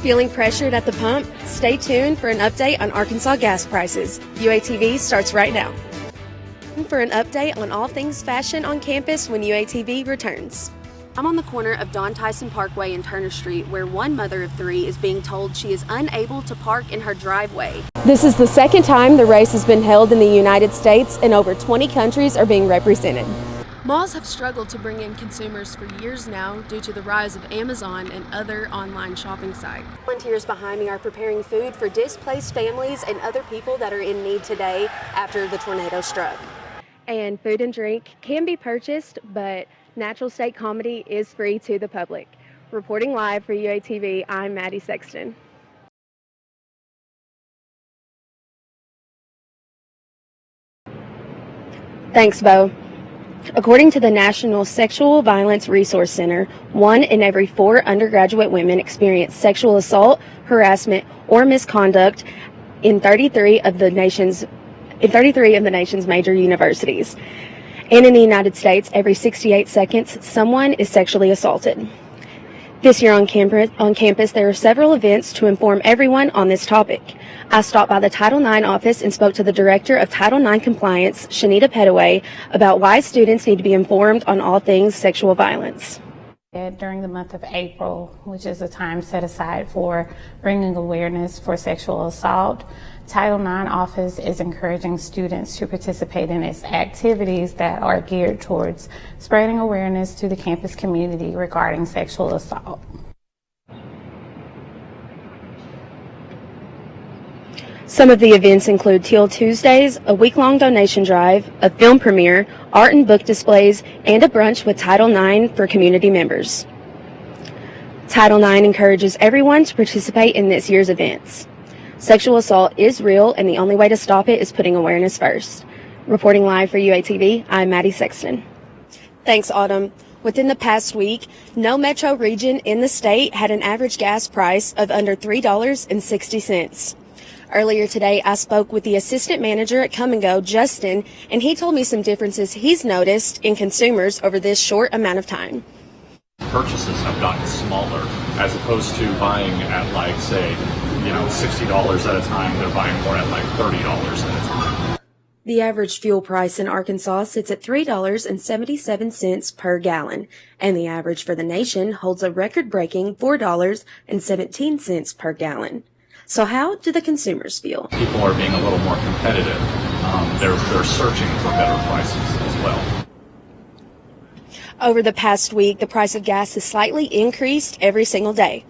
Feeling pressured at the pump? Stay tuned for an update on Arkansas gas prices. UATV starts right now. For an update on all things fashion on campus when UATV returns. I'm on the corner of Don Tyson Parkway and Turner Street, where one mother of three is being told she is unable to park in her driveway. This is the second time the race has been held in the United States, and over 20 countries are being represented. Malls have struggled to bring in consumers for years now due to the rise of Amazon and other online shopping sites. Volunteers behind me are preparing food for displaced families and other people that are in need today after the tornado struck. And food and drink can be purchased, but Natural State Comedy is free to the public. Reporting live for UATV, I'm Maddie Sexton. Thanks, Bo. According to the National Sexual Violence Resource Center, 1 in every 4 undergraduate women experience sexual assault, harassment, or misconduct in 33 of the nation's major universities. And in the United States, every 68 seconds, someone is sexually assaulted. This year on campus, there are several events to inform everyone on this topic. I stopped by the Title IX office and spoke to the Director of Title IX Compliance, Shanita Pettaway, about why students need to be informed on all things sexual violence. During the month of April, which is a time set aside for bringing awareness for sexual assault, Title IX office is encouraging students to participate in its activities that are geared towards spreading awareness to the campus community regarding sexual assault. Some of the events include Teal Tuesdays, a week-long donation drive, a film premiere, art and book displays, and a brunch with Title IX for community members. Title IX encourages everyone to participate in this year's events. Sexual assault is real, and the only way to stop it is putting awareness first. Reporting live for UATV, I'm Maddie Sexton. Thanks, Autumn. Within the past week, no metro region in the state had an average gas price of under $3.60. Earlier today, I spoke with the assistant manager at Come and Go, Justin, and he told me some differences he's noticed in consumers over this short amount of time. Purchases have gotten smaller as opposed to buying at like, say, $60 at a time. They're buying more at like $30 at a time. The average fuel price in Arkansas sits at $3.77 per gallon, and the average for the nation holds a record-breaking $4.17 per gallon. So how do the consumers feel? People are being a little more competitive. They're searching for better prices as well. Over the past week, the price of gas has slightly increased every single day.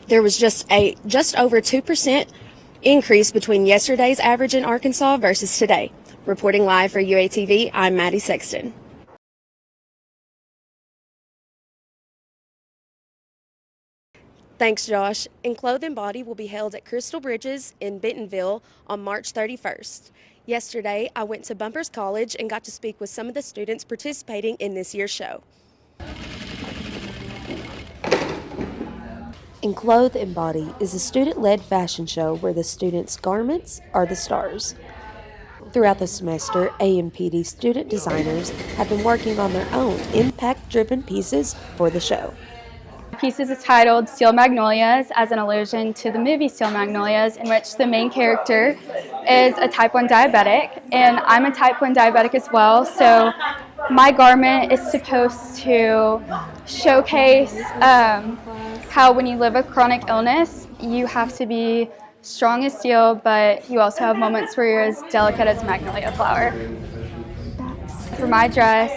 There was just over 2% increase between yesterday's average in Arkansas versus today. Reporting live for UATV, I'm Maddie Sexton. Thanks, Josh. And Clothe and Body will be held at Crystal Bridges in Bentonville on March 31st. Yesterday, I went to Bumpers College and got to speak with some of the students participating in this year's show. And Clothe and Body is a student-led fashion show where the students' garments are the stars. Throughout the semester, AMPD student designers have been working on their own impact-driven pieces for the show. The piece is titled Steel Magnolias, as an allusion to the movie Steel Magnolias, in which the main character is a type 1 diabetic, and I'm a type 1 diabetic as well, so my garment is supposed to showcase how when you live with chronic illness, you have to be strong as steel, but you also have moments where you're as delicate as magnolia flower. For my dress,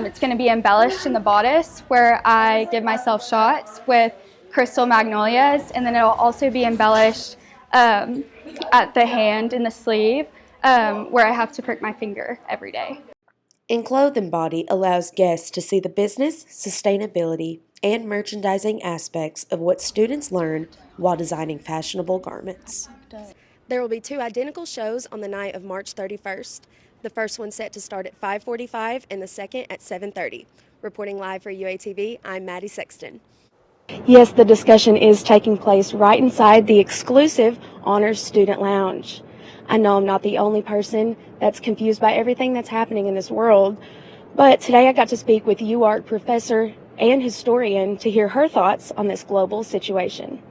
it's going to be embellished in the bodice, where I give myself shots with crystal magnolias, and then it'll also be embellished at the hand in the sleeve, where I have to prick my finger every day. And Clothe and Body allows guests to see the business, sustainability, and merchandising aspects of what students learn while designing fashionable garments. There will be 2 identical shows on the night of March 31st. The first one set to start at 5:45 and the second at 7:30. Reporting live for UATV, I'm Maddie Sexton. Yes, the discussion is taking place right inside the exclusive Honors Student Lounge. I know I'm not the only person that's confused by everything that's happening in this world, but today I got to speak with UARK professor and historian to hear her thoughts on this global situation.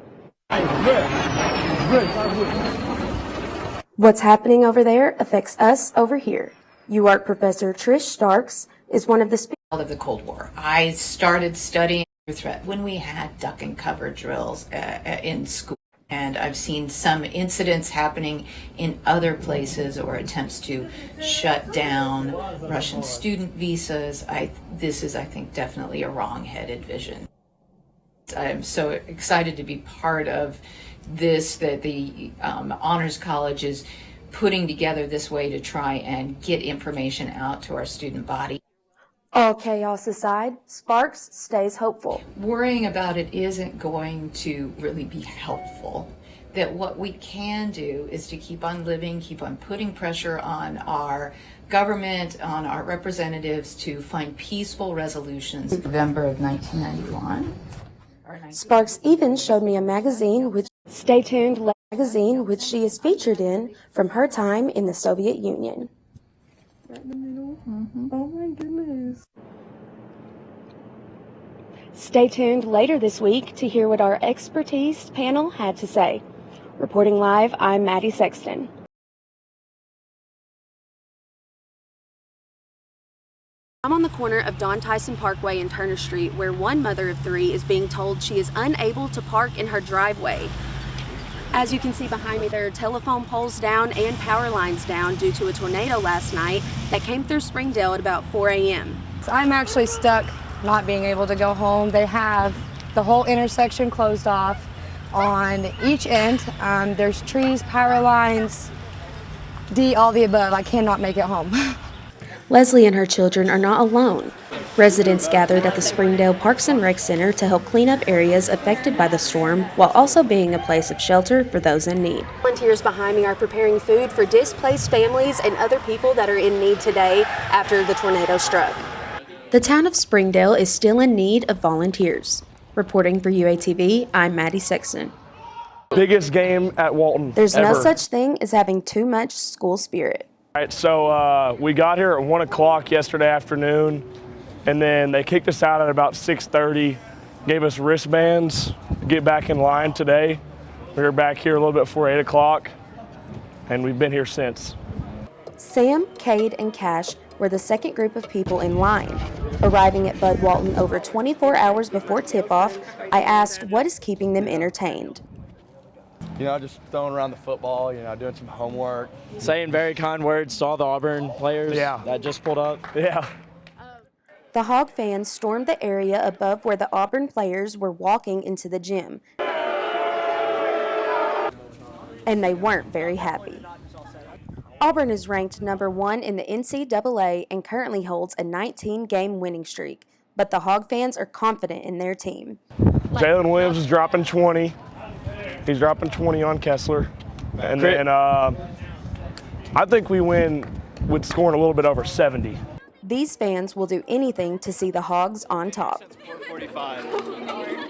What's happening over there affects us over here. UARC professor Trish Starks is one of the speakers of the Cold War. I started studying threat when we had duck and cover drills in school. And I've seen some incidents happening in other places or attempts to shut down Russian student visas. This is, I think, definitely a wrong-headed vision. I'm so excited to be part of this, that the Honors College is putting together this way to try and get information out to our student body. All chaos aside, Sparks stays hopeful. Worrying about it isn't going to really be helpful. That what we can do is to keep on living, keep on putting pressure on our government, on our representatives to find peaceful resolutions. November of 1991. Sparks even showed me a magazine which she is featured in from her time in the Soviet Union. Right in the middle. Oh my goodness. Stay tuned later this week to hear what our expertise panel had to say. Reporting live, I'm Maddie Sexton. I'm on the corner of Don Tyson Parkway and Turner Street, where one mother of three is being told she is unable to park in her driveway. As you can see behind me, there are telephone poles down and power lines down due to a tornado last night that came through Springdale at about 4 a.m. So I'm actually stuck not being able to go home. They have the whole intersection closed off on each end. There's trees, power lines, all the above. I cannot make it home. Leslie and her children are not alone. Residents gathered at the Springdale Parks and Rec Center to help clean up areas affected by the storm, while also being a place of shelter for those in need. Volunteers behind me are preparing food for displaced families and other people that are in need today after the tornado struck. The town of Springdale is still in need of volunteers. Reporting for UATV, I'm Maddie Sexton. Biggest game at Walton There's ever. no such thing as having too much school spirit. All right, so we got here at 1 o'clock yesterday afternoon, and then they kicked us out at about 6:30, gave us wristbands to get back in line today. We were back here a little bit before 8 o'clock, and we've been here since. Sam, Cade, and Cash were the second group of people in line. Arriving at Bud Walton over 24 hours before tip-off, I asked what is keeping them entertained. You know, just throwing around the football, you know, doing some homework. Saying very kind words to all the Auburn players that just pulled up. Yeah. The Hog fans stormed the area above where the Auburn players were walking into the gym. And they weren't very happy. Auburn is ranked number 1 in the NCAA and currently holds a 19-game winning streak, but the Hog fans are confident in their team. Jalen Williams is dropping 20. He's dropping 20 on Kessler. And then I think we win with scoring a little bit over 70. These fans will do anything to see the Hogs on top. 4:45.